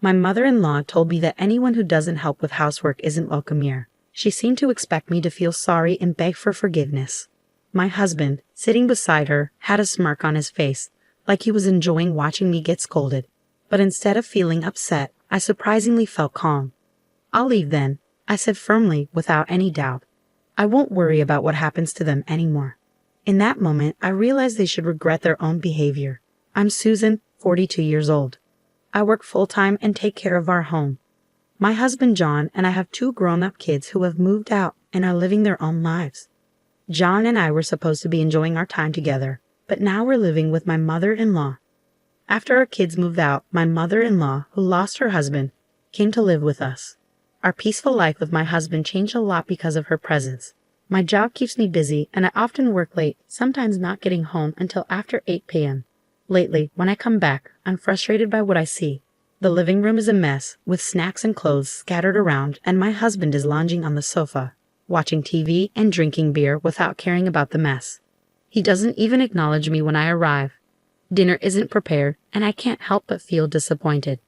My mother-in-law told me that anyone who doesn't help with housework isn't welcome here. She seemed to expect me to feel sorry and beg for forgiveness. My husband, sitting beside her, had a smirk on his face, like he was enjoying watching me get scolded. But instead of feeling upset, I surprisingly felt calm. "I'll leave then," I said firmly, without any doubt. "I won't worry about what happens to them anymore." In that moment, I realized they should regret their own behavior. I'm Susan, 42 years old. I work full-time and take care of our home. My husband John and I have 2 grown-up kids who have moved out and are living their own lives. John and I were supposed to be enjoying our time together, but now we're living with my mother-in-law. After our kids moved out, my mother-in-law, who lost her husband, came to live with us. Our peaceful life with my husband changed a lot because of her presence. My job keeps me busy and I often work late, sometimes not getting home until after 8 p.m. Lately, when I come back, I'm frustrated by what I see. The living room is a mess, with snacks and clothes scattered around, and my husband is lounging on the sofa, watching TV and drinking beer without caring about the mess. He doesn't even acknowledge me when I arrive. Dinner isn't prepared, and I can't help but feel disappointed.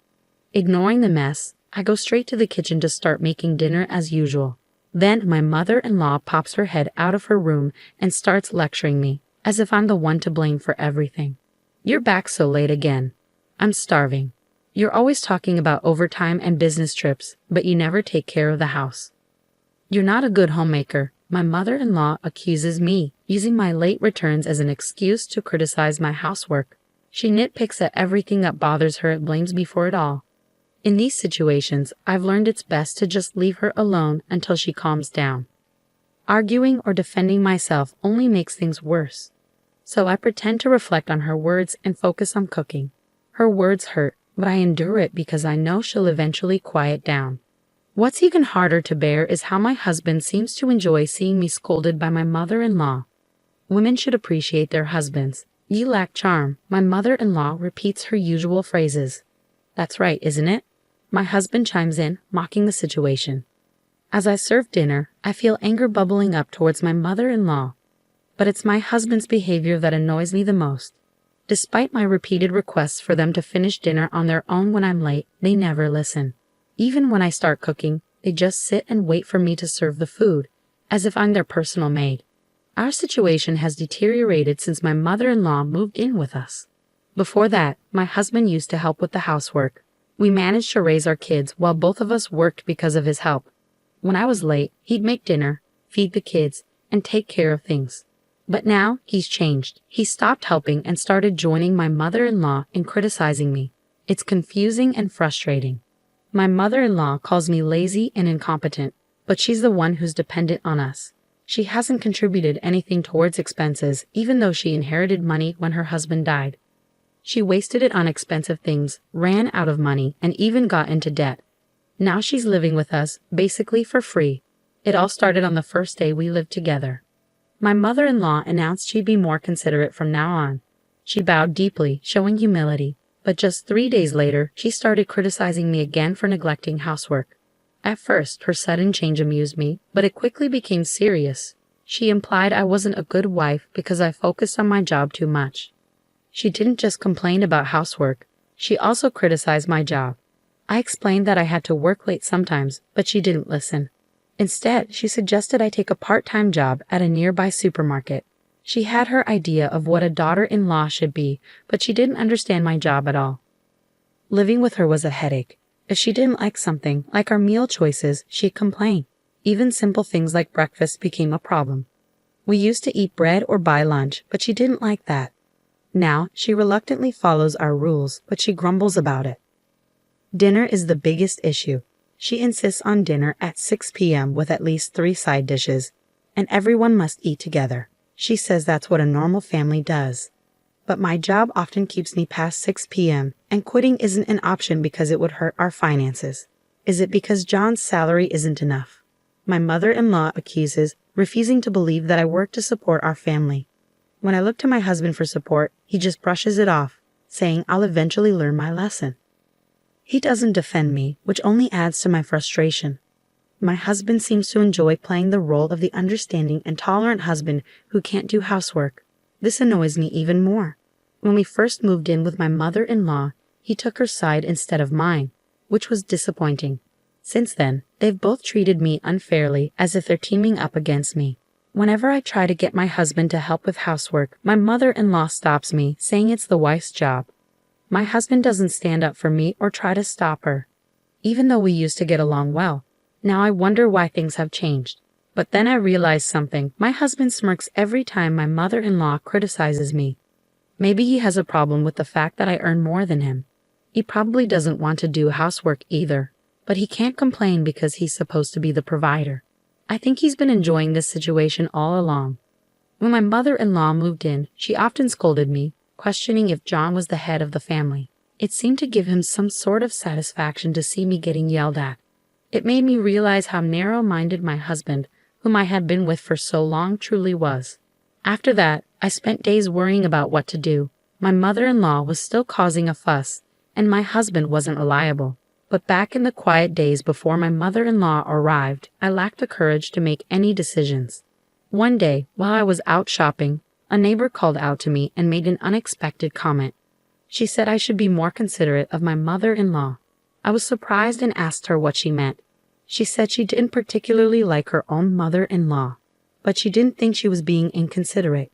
Ignoring the mess, I go straight to the kitchen to start making dinner as usual. Then my mother-in-law pops her head out of her room and starts lecturing me, as if I'm the one to blame for everything. "You're back so late again. I'm starving. You're always talking about overtime and business trips, but you never take care of the house. You're not a good homemaker." My mother-in-law accuses me, using my late returns as an excuse to criticize my housework. She nitpicks at everything that bothers her and blames me for it all. In these situations, I've learned it's best to just leave her alone until she calms down. Arguing or defending myself only makes things worse. So I pretend to reflect on her words and focus on cooking. Her words hurt, but I endure it because I know she'll eventually quiet down. What's even harder to bear is how my husband seems to enjoy seeing me scolded by my mother-in-law. Women should appreciate their husbands. "You lack charm," my mother-in-law repeats her usual phrases. "That's right, isn't it?" My husband chimes in, mocking the situation. As I serve dinner, I feel anger bubbling up towards my mother-in-law. But it's my husband's behavior that annoys me the most. Despite my repeated requests for them to finish dinner on their own when I'm late, they never listen. Even when I start cooking, they just sit and wait for me to serve the food, as if I'm their personal maid. Our situation has deteriorated since my mother-in-law moved in with us. Before that, my husband used to help with the housework. We managed to raise our kids while both of us worked because of his help. When I was late, he'd make dinner, feed the kids, and take care of things. But now, he's changed. He stopped helping and started joining my mother-in-law in criticizing me. It's confusing and frustrating. My mother-in-law calls me lazy and incompetent, but she's the one who's dependent on us. She hasn't contributed anything towards expenses, even though she inherited money when her husband died. She wasted it on expensive things, ran out of money, and even got into debt. Now she's living with us, basically for free. It all started on the first day we lived together. My mother-in-law announced she'd be more considerate from now on. She bowed deeply, showing humility, but just 3 days later, she started criticizing me again for neglecting housework. At first, her sudden change amused me, but it quickly became serious. She implied I wasn't a good wife because I focused on my job too much. She didn't just complain about housework, she also criticized my job. I explained that I had to work late sometimes, but she didn't listen. Instead, she suggested I take a part-time job at a nearby supermarket. She had her idea of what a daughter-in-law should be, but she didn't understand my job at all. Living with her was a headache. If she didn't like something, like our meal choices, she'd complain. Even simple things like breakfast became a problem. We used to eat bread or buy lunch, but she didn't like that. Now, she reluctantly follows our rules, but she grumbles about it. Dinner is the biggest issue. She insists on dinner at 6 p.m. with at least 3 side dishes, and everyone must eat together. She says that's what a normal family does. But my job often keeps me past 6 p.m., and quitting isn't an option because it would hurt our finances. Is it because John's salary isn't enough? My mother-in-law accuses, refusing to believe that I work to support our family. When I look to my husband for support, he just brushes it off, saying I'll eventually learn my lesson. He doesn't defend me, which only adds to my frustration. My husband seems to enjoy playing the role of the understanding and tolerant husband who can't do housework. This annoys me even more. When we first moved in with my mother-in-law, he took her side instead of mine. which was disappointing. Since then, they've both treated me unfairly, as if they're teaming up against me. Whenever I try to get my husband to help with housework, my mother-in-law stops me, saying it's the wife's job. My husband doesn't stand up for me or try to stop her, even though we used to get along well. Now I wonder why things have changed. But then I realize something. My husband smirks every time my mother-in-law criticizes me. Maybe he has a problem with the fact that I earn more than him. He probably doesn't want to do housework either, but he can't complain because he's supposed to be the provider. I think he's been enjoying this situation all along. When my mother-in-law moved in, she often scolded me, questioning if John was the head of the family. It seemed to give him some sort of satisfaction to see me getting yelled at. It made me realize how narrow-minded my husband, whom I had been with for so long, truly was. After that, I spent days worrying about what to do. My mother-in-law was still causing a fuss, and my husband wasn't reliable. But back in the quiet days before my mother-in-law arrived, I lacked the courage to make any decisions. One day, while I was out shopping, a neighbor called out to me and made an unexpected comment. She said I should be more considerate of my mother-in-law. I was surprised and asked her what she meant. She said she didn't particularly like her own mother-in-law, but she didn't think she was being inconsiderate.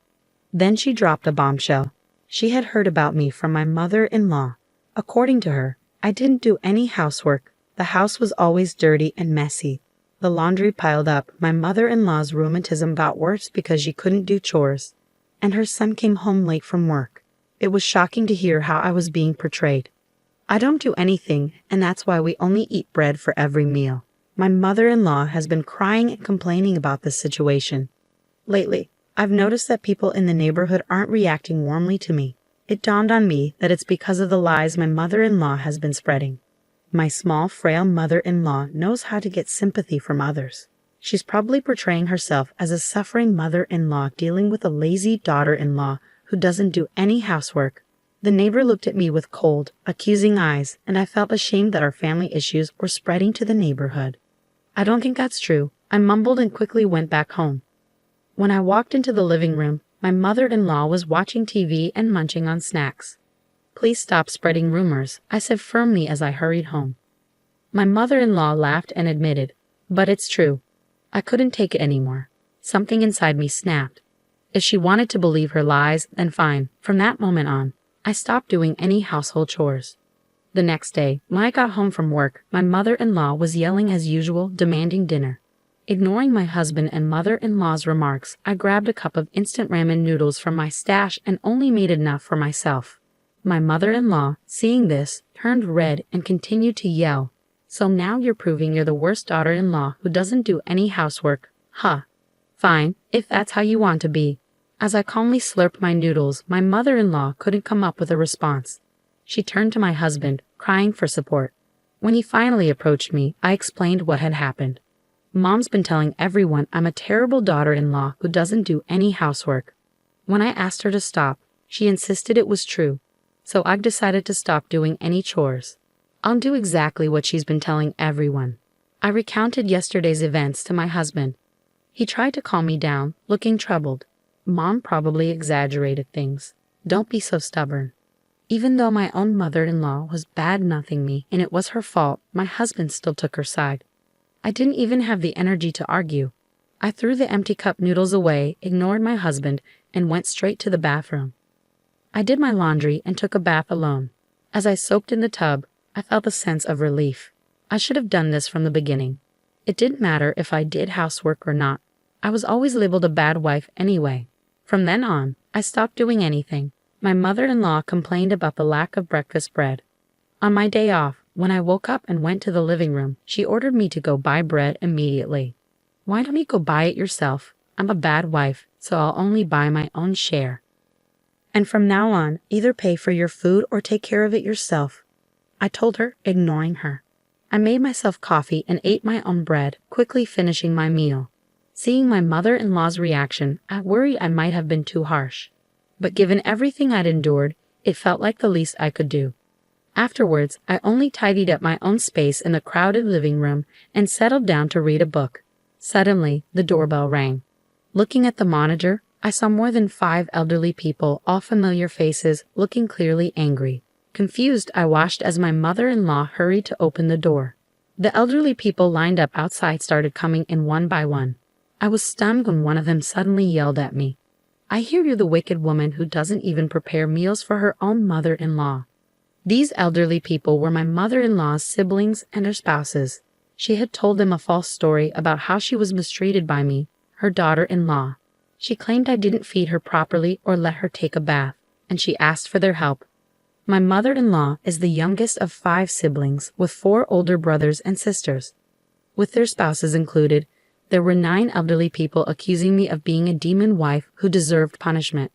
Then she dropped a bombshell. She had heard about me from my mother-in-law. According to her, I didn't do any housework. The house was always dirty and messy. The laundry piled up. My mother-in-law's rheumatism got worse because she couldn't do chores. And her son came home late from work. It was shocking to hear how I was being portrayed. I don't do anything, and that's why we only eat bread for every meal. My mother-in-law has been crying and complaining about this situation. Lately, I've noticed that people in the neighborhood aren't reacting warmly to me. It dawned on me that it's because of the lies my mother-in-law has been spreading. My small, frail mother-in-law knows how to get sympathy from others. She's probably portraying herself as a suffering mother-in-law dealing with a lazy daughter-in-law who doesn't do any housework. The neighbor looked at me with cold, accusing eyes, and I felt ashamed that our family issues were spreading to the neighborhood. I don't think that's true. I mumbled and quickly went back home. When I walked into the living room, my mother-in-law was watching TV and munching on snacks. "Please stop spreading rumors," I said firmly as I hurried home. My mother-in-law laughed and admitted, "But it's true." I couldn't take it anymore. Something inside me snapped. If she wanted to believe her lies, then fine. From that moment on, I stopped doing any household chores. The next day, when I got home from work, my mother-in-law was yelling as usual, demanding dinner. Ignoring my husband and mother-in-law's remarks, I grabbed a cup of instant ramen noodles from my stash and only made enough for myself. My mother-in-law, seeing this, turned red and continued to yell. "So now you're proving you're the worst daughter-in-law who doesn't do any housework, huh? Fine, if that's how you want to be." As I calmly slurped my noodles, my mother-in-law couldn't come up with a response. She turned to my husband, crying for support. When he finally approached me, I explained what had happened. "Mom's been telling everyone I'm a terrible daughter-in-law who doesn't do any housework." When I asked her to stop, she insisted it was true. So I've decided to stop doing any chores. I'll do exactly what she's been telling everyone. I recounted yesterday's events to my husband. He tried to calm me down, looking troubled. "Mom probably exaggerated things. Don't be so stubborn." Even though my own mother-in-law was bad-mouthing me and it was her fault, my husband still took her side. I didn't even have the energy to argue. I threw the empty cup noodles away, ignored my husband, and went straight to the bathroom. I did my laundry and took a bath alone. As I soaked in the tub, I felt a sense of relief. I should have done this from the beginning. It didn't matter if I did housework or not. I was always labeled a bad wife anyway. From then on, I stopped doing anything. My mother-in-law complained about the lack of breakfast bread. On my day off, when I woke up and went to the living room, she ordered me to go buy bread immediately. "Why don't you go buy it yourself? I'm a bad wife, so I'll only buy my own share. And from now on, either pay for your food or take care of it yourself," I told her, ignoring her. I made myself coffee and ate my own bread, quickly finishing my meal. Seeing my mother-in-law's reaction, I worried I might have been too harsh. But given everything I'd endured, it felt like the least I could do. Afterwards, I only tidied up my own space in the crowded living room and settled down to read a book. Suddenly, the doorbell rang. Looking at the monitor, I saw more than 5 elderly people, all familiar faces, looking clearly angry. Confused, I watched as my mother-in-law hurried to open the door. The elderly people lined up outside started coming in one by one. I was stunned when one of them suddenly yelled at me, "I hear you're the wicked woman who doesn't even prepare meals for her own mother-in-law." These elderly people were my mother-in-law's siblings and her spouses. She had told them a false story about how she was mistreated by me, her daughter-in-law. She claimed I didn't feed her properly or let her take a bath, and she asked for their help. My mother-in-law is the youngest of 5 siblings, with 4 older brothers and sisters. With their spouses included, there were 9 elderly people accusing me of being a demon wife who deserved punishment.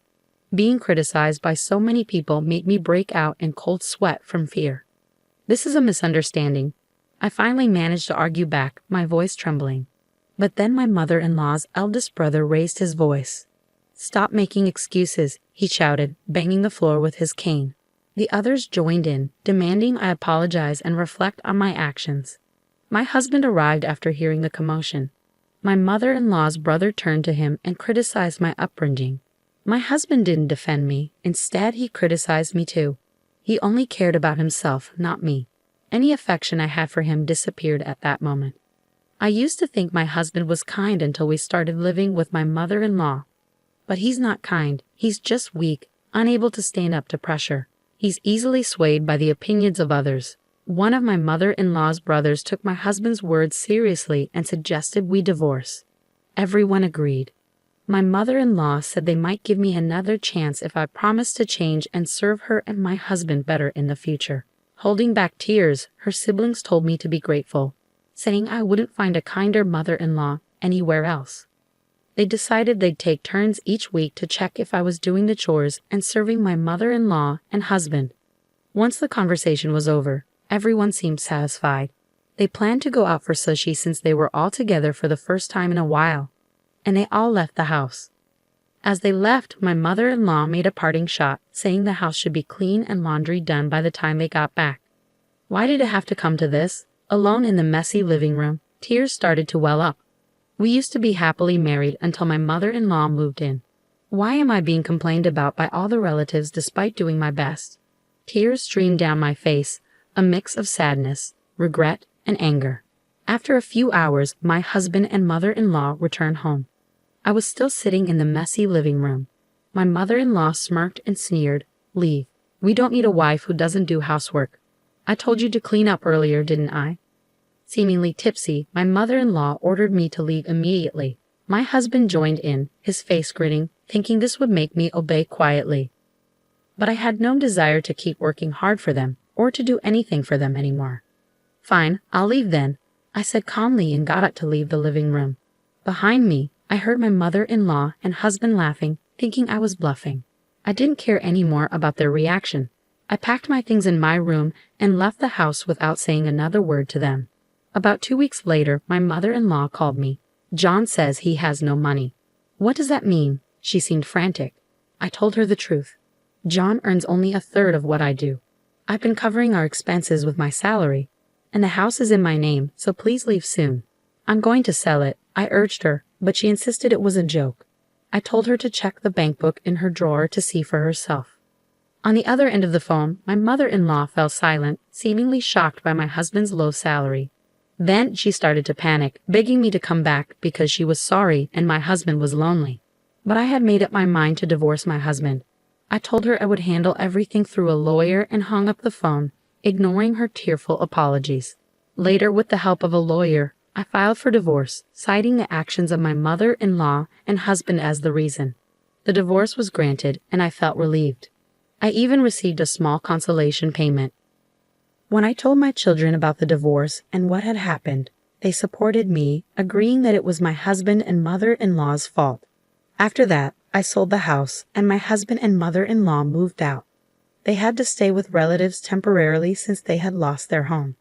Being criticized by so many people made me break out in cold sweat from fear. "This is a misunderstanding." I finally managed to argue back, my voice trembling. But then my mother-in-law's eldest brother raised his voice. "Stop making excuses," he shouted, banging the floor with his cane. The others joined in, demanding I apologize and reflect on my actions. My husband arrived after hearing the commotion. My mother-in-law's brother turned to him and criticized my upbringing. My husband didn't defend me. Instead, he criticized me too. He only cared about himself, not me. Any affection I had for him disappeared at that moment. I used to think my husband was kind until we started living with my mother-in-law. But he's not kind. He's just weak, unable to stand up to pressure. He's easily swayed by the opinions of others. One of my mother-in-law's brothers took my husband's words seriously and suggested we divorce. Everyone agreed. My mother-in-law said they might give me another chance if I promised to change and serve her and my husband better in the future. Holding back tears, her siblings told me to be grateful, saying I wouldn't find a kinder mother-in-law anywhere else. They decided they'd take turns each week to check if I was doing the chores and serving my mother-in-law and husband. Once the conversation was over, everyone seemed satisfied. They planned to go out for sushi since they were all together for the first time in a while, and they all left the house. As they left, my mother-in-law made a parting shot, saying the house should be clean and laundry done by the time they got back. Why did it have to come to this? Alone in the messy living room, tears started to well up. We used to be happily married until my mother-in-law moved in. Why am I being complained about by all the relatives despite doing my best? Tears streamed down my face, a mix of sadness, regret, and anger. After a few hours, my husband and mother-in-law returned home. I was still sitting in the messy living room. My mother-in-law smirked and sneered, "Leave. We don't need a wife who doesn't do housework. I told you to clean up earlier, didn't I?" Seemingly tipsy, my mother-in-law ordered me to leave immediately. My husband joined in, his face grinning, thinking this would make me obey quietly. But I had no desire to keep working hard for them, or to do anything for them anymore. "Fine, I'll leave then," I said calmly and got up to leave the living room. Behind me, I heard my mother-in-law and husband laughing, thinking I was bluffing. I didn't care anymore about their reaction. I packed my things in my room and left the house without saying another word to them. About 2 weeks later, my mother-in-law called me. "John says he has no money." "What does that mean?" She seemed frantic. I told her the truth. "John earns only 1/3 of what I do. I've been covering our expenses with my salary, and the house is in my name, so please leave soon." "I'm going to sell it," I urged her, but she insisted it was a joke. I told her to check the bank book in her drawer to see for herself. On the other end of the phone, my mother-in-law fell silent, seemingly shocked by my husband's low salary. Then she started to panic, begging me to come back because she was sorry and my husband was lonely. But I had made up my mind to divorce my husband. I told her I would handle everything through a lawyer and hung up the phone, ignoring her tearful apologies. Later, with the help of a lawyer, I filed for divorce, citing the actions of my mother-in-law and husband as the reason. The divorce was granted, and I felt relieved. I even received a small consolation payment. When I told my children about the divorce and what had happened, they supported me, agreeing that it was my husband and mother-in-law's fault. After that, I sold the house, and my husband and mother-in-law moved out. They had to stay with relatives temporarily since they had lost their home.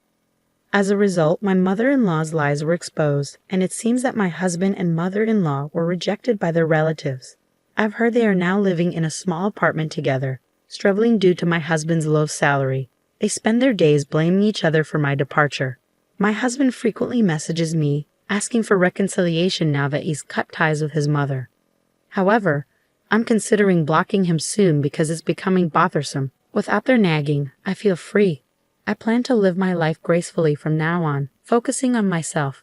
As a result, my mother-in-law's lies were exposed, and it seems that my husband and mother-in-law were rejected by their relatives. I've heard they are now living in a small apartment together, struggling due to my husband's low salary. They spend their days blaming each other for my departure. My husband frequently messages me, asking for reconciliation now that he's cut ties with his mother. However, I'm considering blocking him soon because it's becoming bothersome. Without their nagging, I feel free. I plan to live my life gracefully from now on, focusing on myself,